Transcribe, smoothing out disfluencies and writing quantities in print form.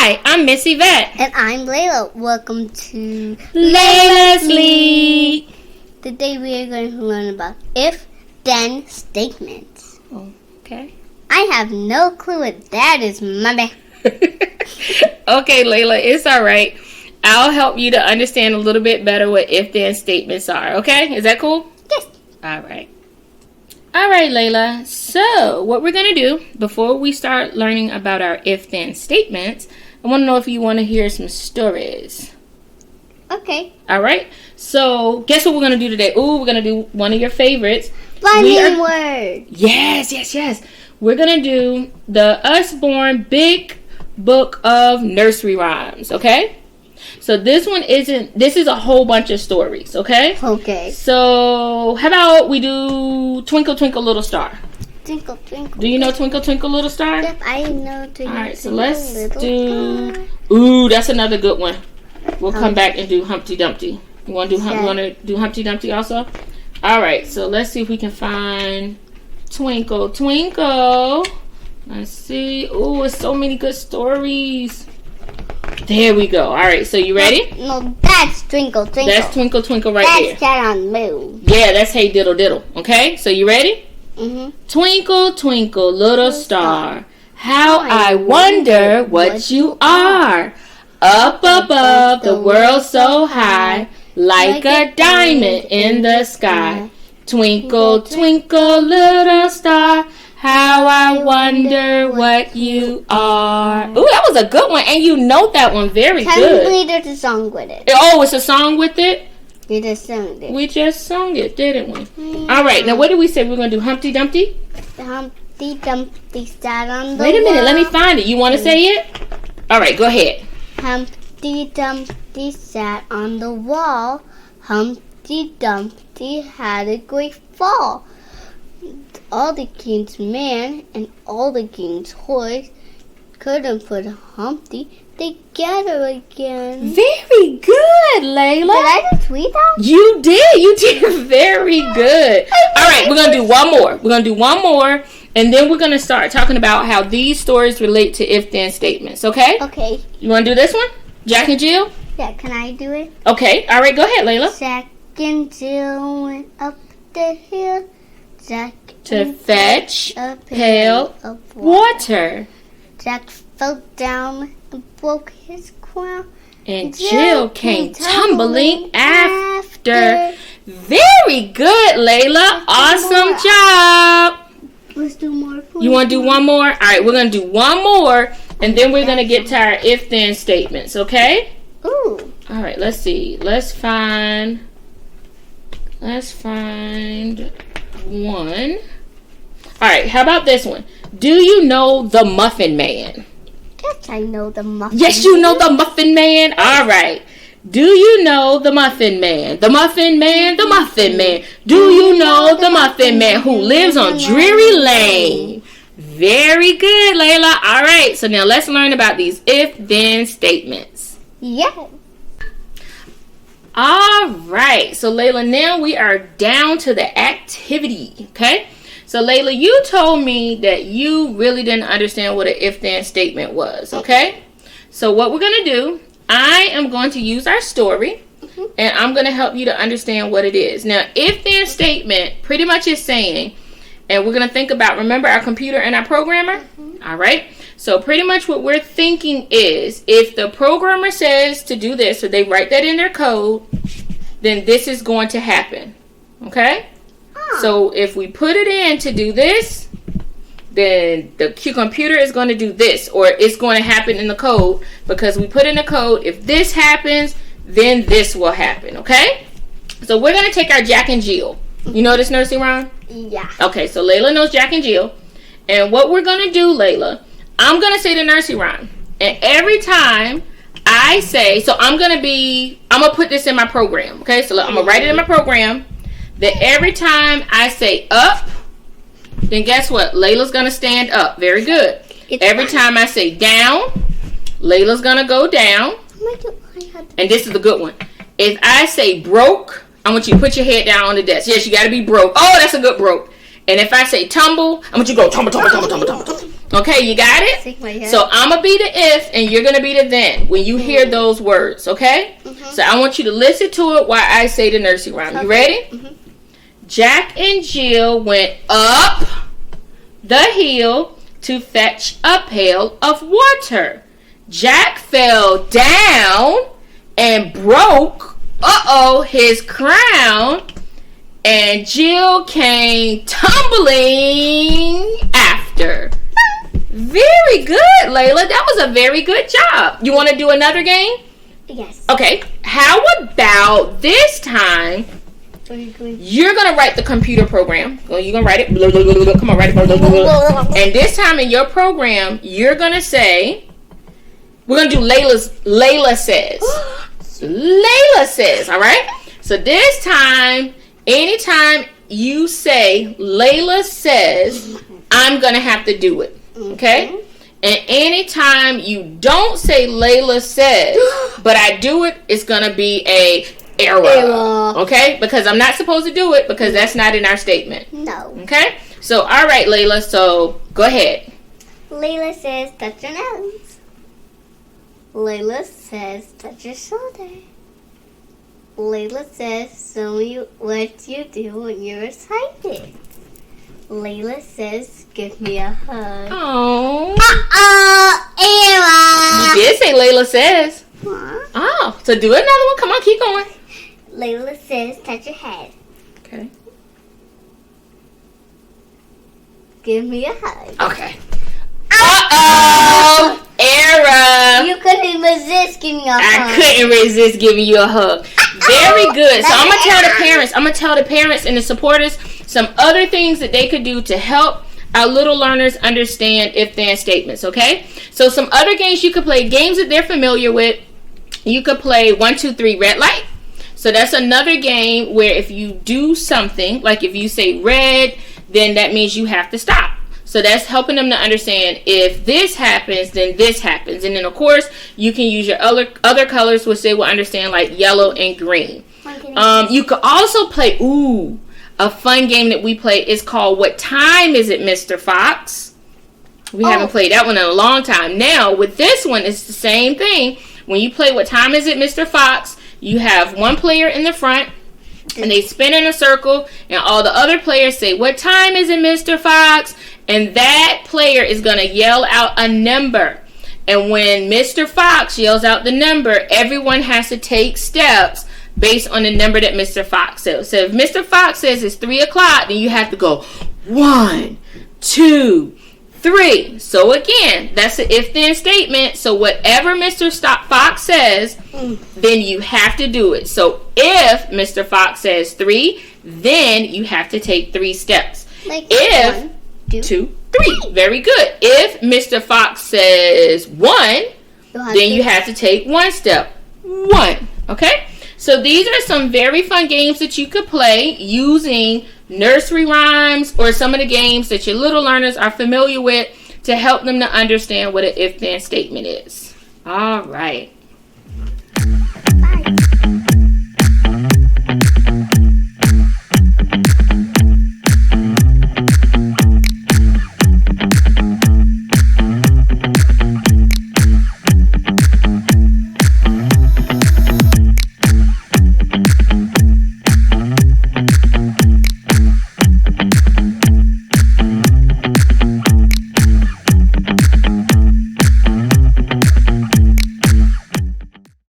Hi, I'm Miss Yvette. And I'm Layla. Welcome to Layla's League. Today we are going to learn about if-then statements. Okay. I have no clue what that is, mommy. Okay, Layla, it's all right. I'll help you to understand a little bit better what if-then statements are, okay? Is that cool? Yes. All right. All right, Layla. So, what we're going to do before we start learning about our if-then statements, I want to know if you want to hear some stories. Okay. All right. So, guess what we're going to do today? Ooh, we're going to do one of your favorites. Funny word. Yes. We're going to do the Usborne Big Book of Nursery Rhymes, okay? So this is a whole bunch of stories, okay? Okay. So how about we do Twinkle Twinkle Little Star? Twinkle, twinkle. Do you know Twinkle Twinkle Little Star? Yep, I know Twinkle. All right, so Twinkle, let's Little do... Star. Ooh, that's another good one. We'll come back and do Humpty Dumpty. You want to do Humpty Dumpty also? All right, so let's see if we can find Twinkle Twinkle. Let's see. Ooh, it's so many good stories. There we go. All right, so you ready? No, that's Twinkle Twinkle. That's Twinkle Twinkle right there. That's Cat on the Moon. Yeah, that's Hey Diddle Diddle. Okay, so you ready? Mm-hmm. Twinkle, twinkle, little star, how I wonder what you are. Up above the world so high, like a diamond in the sky. Twinkle, twinkle, little star, how I wonder what you are. Ooh, that was a good one, and you know that one very good. Technically, there's a song with it. Oh, it's a song with it? You just sung it. We just sung it, didn't we? All right, now what did we say? We're going to do Humpty Dumpty? The Humpty Dumpty sat on the Wait a minute, wall. let me find it. You want to say it? All right, go ahead. Humpty Dumpty sat on the wall. Humpty Dumpty had a great fall. All the king's men and all the king's horse couldn't put Humpty together again. Very good, Layla. Did I just tweet that? You did very good. All right, we're going to do one more. And then we're going to start talking about how these stories relate to if-then statements, okay? Okay. You want to do this one? Jack and Jill? Yeah, can I do it? Okay, all right, go ahead, Layla. Jack and Jill went up the hill. Jack To fetch a pail of water. Jack fell down and broke his crown. And Jill came tumbling after. Very good, Layla. Awesome job. Let's do more. You want to do one more? All right, we're going to do one more, and then we're going to get to our if-then statements, okay? Ooh. All right, let's see. Let's find one. All right, how about this one? Do you know the Muffin Man? Yes, I know the Muffin Yes, you know the Muffin Man? All right. Do you know the Muffin Man? The Muffin Man, the Muffin Man. Do you know the Muffin Man who lives on Drury Lane? Very good, Layla. All right, so now let's learn about these if-then statements. Yes. All right, so Layla, now we are down to the activity, okay? So Layla, you told me that you really didn't understand what an if-then statement was, okay? So what we're going to do, I am going to use our story, and I'm going to help you to understand what it is. Now, if-then statement pretty much is saying, and we're going to think about, remember our computer and our programmer? All right? So pretty much what we're thinking is, if the programmer says to do this, so they write that in their code, then this is going to happen, okay? So if we put it in to do this, then the computer is going to do this, or it's going to happen in the code, because we put in the code, if this happens, then this will happen, okay? So we're going to take our Jack and Jill. You know this nursery rhyme? Yeah. Okay, so Layla knows Jack and Jill. And what we're going to do, Layla, I'm going to say the nursery rhyme. And every time I say, so I'm going to put this in my program, okay? So I'm going to write it in my program. That every time I say up, then guess what? Layla's going to stand up. Very good. Every time I say down, Layla's going to go down. And this is the good one. If I say broke, I want you to put your head down on the desk. Yes, you got to be broke. Oh, that's a good broke. And if I say tumble, I want you to go tumble, tumble, tumble, tumble, tumble, tumble. Okay, you got it? So I'm going to be the if and you're going to be the then when you hear those words, okay? So I want you to listen to it while I say the nursery rhyme. You ready? Jack and Jill went up the hill to fetch a pail of water. Jack fell down and broke, his crown. And Jill came tumbling after. Very good, Layla. That was a very good job. You want to do another game? Yes. Okay. How about this time? You're going to write the computer program. You're going to write it. Come on, write it. And this time in your program, you're going to say, we're going to do Layla says. Layla says, all right? So this time, anytime you say Layla says, I'm going to have to do it. Okay? And anytime you don't say Layla says, but I do it, it's going to be a error. Okay? Because I'm not supposed to do it because that's not in our statement. No. Okay? So, all right, Layla. So, go ahead. Layla says, touch your nose. Layla says, touch your shoulder. Layla says, show me what you do when you're excited. Layla says, give me a hug. Oh. Ava. You did say Layla says. Oh, so do another one. Come on, keep going. Layla says, touch your head. Okay. Give me a hug. Okay. Uh-oh. Error. You couldn't resist giving me a hug. I couldn't resist giving you a hug. Very good. So I'm going to tell the parents and the supporters some other things that they could do to help our little learners understand if-then statements, okay? So some other games you could play, games that they're familiar with. You could play 1, 2, 3 red light. So that's another game where if you do something, like if you say red, then that means you have to stop. So that's helping them to understand if this happens, then this happens. And then, of course, you can use your other colors, which they will understand, like yellow and green. You could also play, a fun game that we play is called What Time Is It, Mr. Fox? We haven't played that one in a long time. Now, with this one, it's the same thing. When you play What Time Is It, Mr. Fox, you have one player in the front, and they spin in a circle, and all the other players say, what time is it, Mr. Fox? And that player is going to yell out a number. And when Mr. Fox yells out the number, everyone has to take steps based on the number that Mr. Fox says. So if Mr. Fox says it's 3 o'clock, then you have to go 1, 2, 3. So again, that's an if-then statement. So whatever Mr. Fox says, then you have to do it. So if Mr. Fox says 3, then you have to take 3 steps. Like if 1, 2, 3. Very good. If Mr. Fox says 1, then you have to take 1 step. 1. Okay? So these are some very fun games that you could play using nursery rhymes or some of the games that your little learners are familiar with to help them to understand what an if-then statement is. All right. Bye.